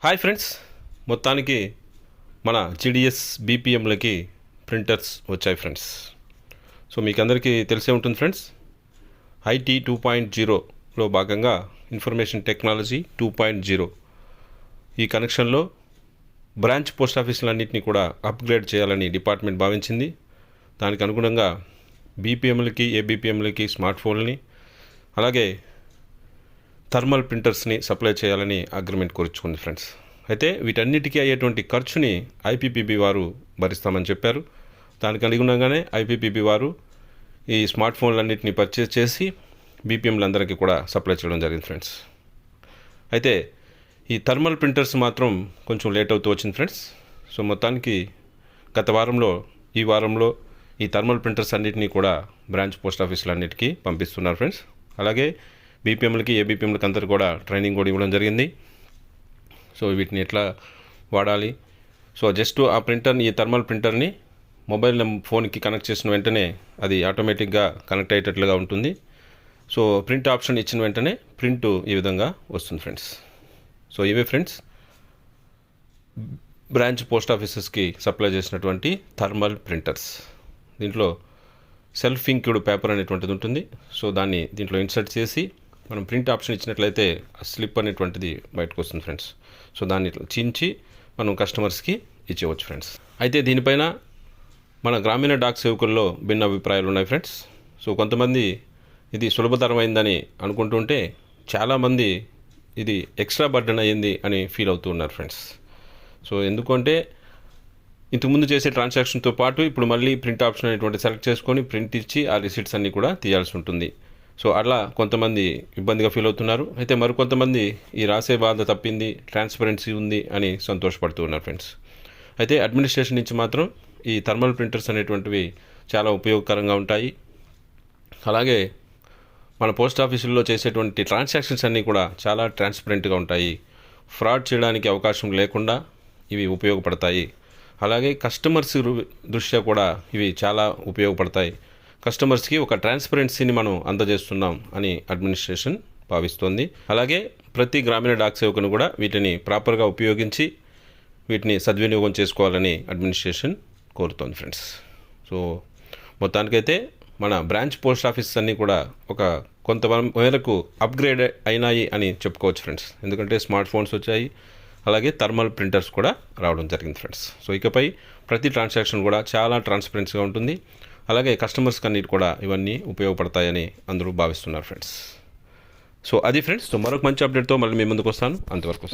Hi friends, మొత్తానికి మన GDS బీపీఎంలకి printers వచ్చాయి ఫ్రెండ్స్. సో మీకు అందరికీ తెలిసే ఉంటుంది ఫ్రెండ్స్, ఐటీ 2.0లో భాగంగా ఇన్ఫర్మేషన్ టెక్నాలజీ 2.0 ఈ కనెక్షన్లో బ్రాంచ్ పోస్ట్ ఆఫీసులన్నింటినీ కూడా అప్గ్రేడ్ చేయాలని డిపార్ట్మెంట్ భావించింది. దానికి అనుగుణంగా బీపీఎంలకి ఏబీపీఎంలకి స్మార్ట్ ఫోన్లని అలాగే థర్మల్ ప్రింటర్స్ని సప్లై చేయాలని అగ్రిమెంట్ కూర్చుకుంది ఫ్రెండ్స్. అయితే వీటన్నిటికీ అయ్యేటువంటి ఖర్చుని ఐపీపీబీ వారు భరిస్తామని చెప్పారు. దానికి అనుగుణంగానే ఐపీపీబీ వారు ఈ స్మార్ట్ ఫోన్లన్నింటినీ పర్చేస్ చేసి బీపీఎంలందరికీ కూడా సప్లై చేయడం జరిగింది ఫ్రెండ్స్. అయితే ఈ థర్మల్ ప్రింటర్స్ మాత్రం కొంచెం లేట్ అవుతూ వచ్చింది ఫ్రెండ్స్. సో మొత్తానికి గత వారంలో ఈ వారంలో ఈ థర్మల్ ప్రింటర్స్ అన్నింటినీ కూడా బ్రాంచ్ పోస్ట్ ఆఫీసులన్నిటికీ పంపిస్తున్నారు ఫ్రెండ్స్. అలాగే బీపీఎంలకి ఏబీపీఎంలకి అందరూ కూడా ట్రైనింగ్ కూడా ఇవ్వడం జరిగింది. సో వీటిని ఎట్లా వాడాలి, సో జస్ట్ ఆ ప్రింటర్ని, ఈ థర్మల్ ప్రింటర్ని మొబైల్ ఫోన్కి కనెక్ట్ చేసిన వెంటనే అది ఆటోమేటిక్గా కనెక్ట్ అయ్యేటట్లుగా ఉంటుంది. సో ప్రింట్ ఆప్షన్ ఇచ్చిన వెంటనే ప్రింట్ ఈ విధంగా వస్తుంది ఫ్రెండ్స్. సో ఇవే ఫ్రెండ్స్ బ్రాంచ్ పోస్ట్ ఆఫీసెస్కి సప్లై చేసినటువంటి థర్మల్ ప్రింటర్స్. దీంట్లో సెల్ఫ్ ఇంక్డ్ పేపర్ అనేటువంటిది ఉంటుంది. సో దాన్ని దీంట్లో ఇన్సర్ట్ చేసి మనం ప్రింట్ ఆప్షన్ ఇచ్చినట్లయితే స్లిప్ అనేటువంటిది బయటకు వస్తుంది ఫ్రెండ్స్. సో దాన్ని చించి మనం కస్టమర్స్కి ఇచ్చేవచ్చు ఫ్రెండ్స్. అయితే దీనిపైన మన గ్రామీణ డాక్ సేవకుల్లో భిన్న అభిప్రాయాలు ఉన్నాయి ఫ్రెండ్స్. సో కొంతమంది ఇది సులభతరమైందని అనుకుంటుంటే చాలామంది ఇది ఎక్స్ట్రా బర్డెన్ అయ్యింది అని ఫీల్ అవుతూ ఉన్నారు ఫ్రెండ్స్. సో ఎందుకంటే ఇంతకుముందు చేసే ట్రాన్సాక్షన్తో పాటు ఇప్పుడు మళ్ళీ ప్రింట్ ఆప్షన్ అనేటువంటి సెలెక్ట్ చేసుకొని ప్రింట్ ఇచ్చి ఆ రిసీట్స్ అన్నీ కూడా తీయాల్సి ఉంటుంది. సో అట్లా కొంతమంది ఇబ్బందిగా ఫీల్ అవుతున్నారు. అయితే మరికొంతమంది ఈ రాసే బాధ తప్పింది, ట్రాన్స్పరెన్సీ ఉంది అని సంతోషపడుతూ ఉన్నారు ఫ్రెండ్స్. అయితే అడ్మినిస్ట్రేషన్ నుంచి మాత్రం ఈ థర్మల్ ప్రింటర్స్ అనేటువంటివి చాలా ఉపయోగకరంగా ఉంటాయి. అలాగే మన పోస్ట్ ఆఫీసుల్లో చేసేటువంటి ట్రాన్సాక్షన్స్ అన్నీ కూడా చాలా ట్రాన్స్పరెంట్గా ఉంటాయి. ఫ్రాడ్ చేయడానికి అవకాశం లేకుండా ఇవి ఉపయోగపడతాయి. అలాగే కస్టమర్స్ దృష్ట్యా కూడా ఇవి చాలా ఉపయోగపడతాయి. కస్టమర్స్కి ఒక ట్రాన్స్పరెన్సీని మనం అందజేస్తున్నాం అని అడ్మినిస్ట్రేషన్ భావిస్తోంది. అలాగే ప్రతి గ్రామీణ డాక్ సేవకును కూడా వీటిని ప్రాపర్గా ఉపయోగించి వీటిని సద్వినియోగం చేసుకోవాలని అడ్మినిస్ట్రేషన్ కోరుతోంది ఫ్రెండ్స్. సో మొత్తానికైతే మన బ్రాంచ్ పోస్ట్ ఆఫీస్ అన్నీ కూడా ఒక కొంత మేరకు అప్గ్రేడ్ అయినాయి అని చెప్పుకోవచ్చు ఫ్రెండ్స్. ఎందుకంటే స్మార్ట్ ఫోన్స్ వచ్చాయి, అలాగే థర్మల్ ప్రింటర్స్ కూడా రావడం జరిగింది ఫ్రెండ్స్. సో ఇకపై ప్రతి ట్రాన్సాక్షన్ కూడా చాలా ట్రాన్స్పరెన్సీగా ఉంటుంది. అలాగే కస్టమర్స్కి అన్నిటి కూడా ఇవన్నీ ఉపయోగపడతాయని అందరూ భావిస్తున్నారు ఫ్రెండ్స్. సో అది ఫ్రెండ్స్. సో మరొక మంచి అప్డేట్తో మళ్ళీ మీ ముందుకు వస్తాను. అంతవరకు